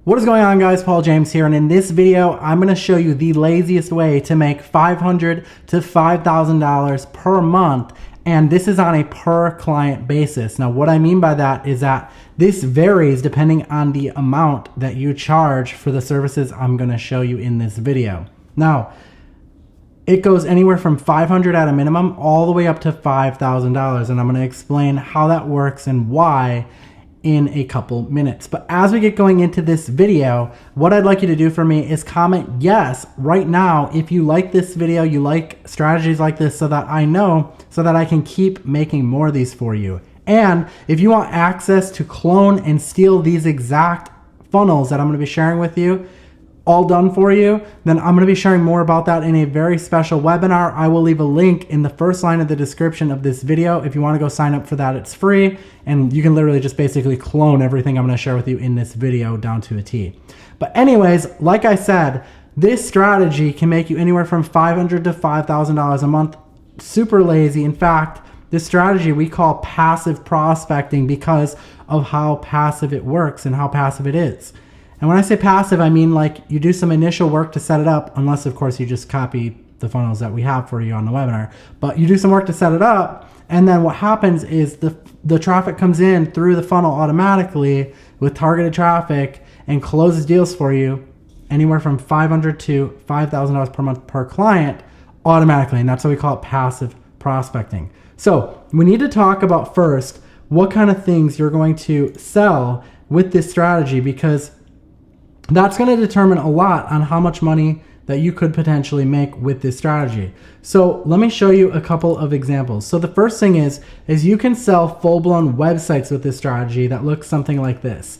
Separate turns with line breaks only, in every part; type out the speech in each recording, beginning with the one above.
What is going on, guys? Paul James here, and in this video I'm going to show you the laziest way to make $500 to $5,000 per month, and this is on a per client basis. Now what I mean by that is that this varies depending on the amount that you charge for the services I'm going to show you in this video. Now it goes anywhere from $500 at a minimum all the way up to $5,000, and I'm going to explain how that works and why in a couple minutes. But as we get going into this video, what I'd like you to do for me is comment yes right now if you like this video, you like strategies like this, so that I know, so that I can keep making more of these for you. And if you want access to clone and steal these exact funnels that I'm going to be sharing with you, all done for you, then I'm going to be sharing more about that in a very special webinar. I will leave a link in the first line of the description of this video. If you want to go sign up for that, it's free, and you can literally just basically clone everything I'm going to share with you in this video down to a T. But anyways, like I said, this strategy can make you anywhere from $500 to $5,000 a month. Super lazy. In fact, this strategy we call passive prospecting because of how passive it works and how passive it is. And when I say passive, I mean like you do some initial work to set it up, unless of course you just copy the funnels that we have for you on the webinar. But you do some work to set it up, and then what happens is the traffic comes in through the funnel automatically with targeted traffic and closes deals for you anywhere from $500 to $5,000 per month per client automatically. And that's what we call it passive prospecting. So we need to talk about first what kind of things you're going to sell with this strategy, because that's going to determine a lot on how much money that you could potentially make with this strategy. So let me show you a couple of examples. So the first thing is you can sell full-blown websites with this strategy that looks something like this.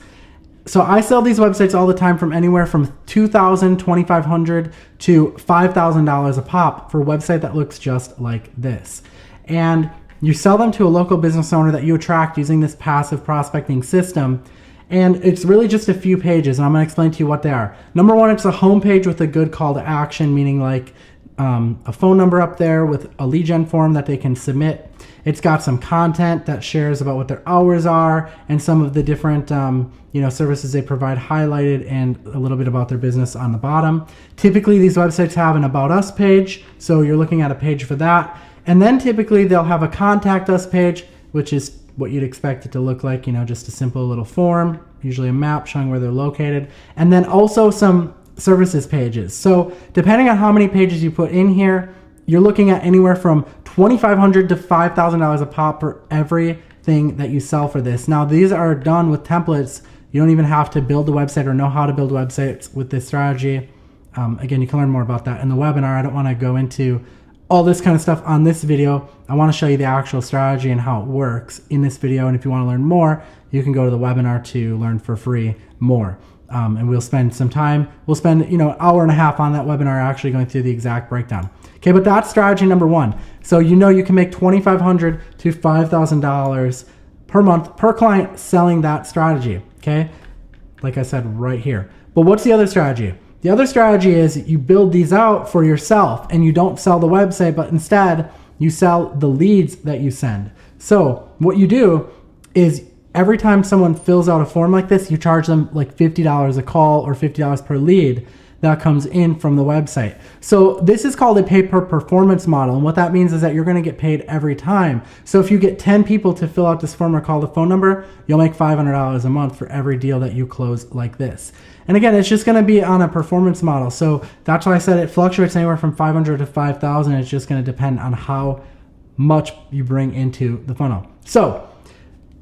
So I sell these websites all the time from anywhere from $2,000, $2,500 to $5,000 a pop for a website that looks just like this. And you sell them to a local business owner that you attract using this passive prospecting system. And it's really just a few pages, and I'm going to explain to you what they are. Number one, it's a home page with a good call to action, meaning like a phone number up there with a lead gen form that they can submit. It's got some content that shares about what their hours are and some of the different services they provide highlighted, and a little bit about their business on the bottom. Typically, these websites have an About Us page, so you're looking at a page for that. And then typically they'll have a Contact Us page, which is what you'd expect it to look like, just a simple little form, usually a map showing where they're located, and then also some services pages. So depending on how many pages you put in here, you're looking at anywhere from $2,500 to $5,000 a pop for everything that you sell for this. Now these are done with templates. You don't even have to build a website or know how to build websites with this strategy. Again, you can learn more about that in the webinar. I don't want to go into all this kind of stuff on this video. I want to show you the actual strategy and how it works in this video. And if you want to learn more, you can go to the webinar to learn for free more. And we'll spend some time. We'll spend an hour and a half on that webinar actually going through the exact breakdown. Okay, but that's strategy number one. So you can make $2,500 to $5,000 per month per client selling that strategy. Okay, like I said right here. But what's the other strategy? The other strategy is you build these out for yourself, and you don't sell the website, but instead you sell the leads that you send. So what you do is every time someone fills out a form like this, you charge them like $50 a call or $50 per lead that comes in from the website. So this is called a pay per performance model. And what that means is that you're going to get paid every time. So if you get 10 people to fill out this form or call the phone number, you'll make $500 a month for every deal that you close like this. And again, it's just going to be on a performance model. So that's why I said it fluctuates anywhere from $500 to $5,000. It's just going to depend on how much you bring into the funnel. So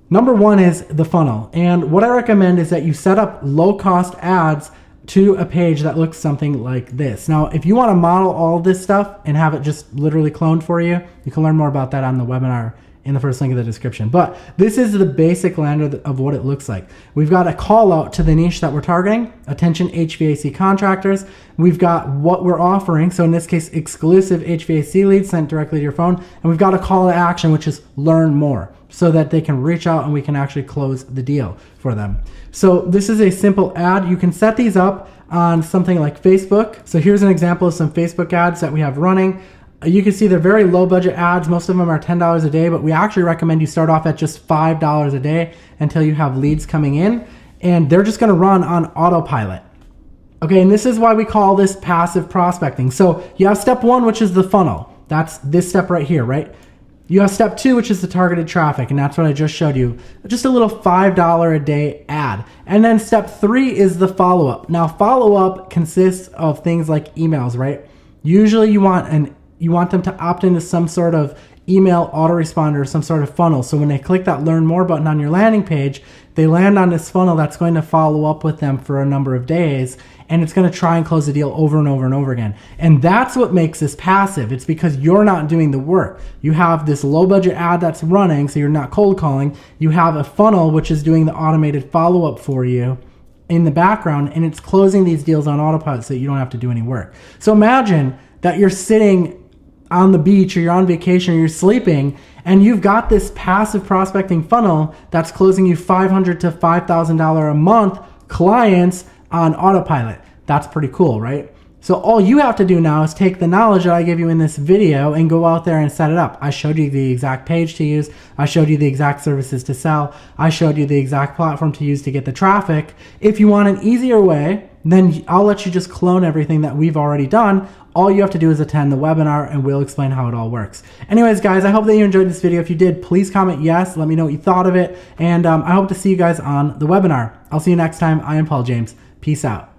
number one is the funnel. And what I recommend is that you set up low cost ads to a page that looks something like this. Now, if you want to model all this stuff and have it just literally cloned for you, you can learn more about that on the webinar in the first link in the description. But this is the basic layout of what it looks like. We've got a call out to the niche that we're targeting, attention HVAC contractors. We've got what we're offering, so in this case, exclusive HVAC leads sent directly to your phone. And we've got a call to action, which is learn more, so that they can reach out and we can actually close the deal for them. So this is a simple ad. You can set these up on something like Facebook. So here's an example of some Facebook ads that we have running. You can see they're very low budget ads. Most of them are $10 a day, but we actually recommend you start off at just $5 a day until you have leads coming in. and they're just going to run on autopilot. Okay, and this is why we call this passive prospecting. So you have step 1, which is the funnel. That's this step right here, right? You have step 2, which is the targeted traffic, and that's what I just showed you. Just a little $5 a day ad. And then step 3 is the follow-up. Now, follow-up consists of things like emails, right? Usually you want them to opt into some sort of email autoresponder or some sort of funnel. So when they click that learn more button on your landing page, they land on this funnel that's going to follow up with them for a number of days, and it's going to try and close the deal over and over and over again. And that's what makes this passive. It's because you're not doing the work. You have this low budget ad that's running, so you're not cold calling. You have a funnel which is doing the automated follow-up for you in the background, and it's closing these deals on autopilot so you don't have to do any work. So imagine that you're sitting on the beach, or you're on vacation, or you're sleeping, and you've got this passive prospecting funnel that's closing you $500 to $5,000 a month clients on autopilot. That's pretty cool, right? So all you have to do now is take the knowledge that I give you in this video and go out there and set it up. I showed you the exact page to use. I showed you the exact services to sell. I showed you the exact platform to use to get the traffic. If you want an easier way, then I'll let you just clone everything that we've already done. All you have to do is attend the webinar and we'll explain how it all works. Anyways, guys, I hope that you enjoyed this video. If you did, please comment yes. Let me know what you thought of it. And I hope to see you guys on the webinar. I'll see you next time. I am Paul James. Peace out.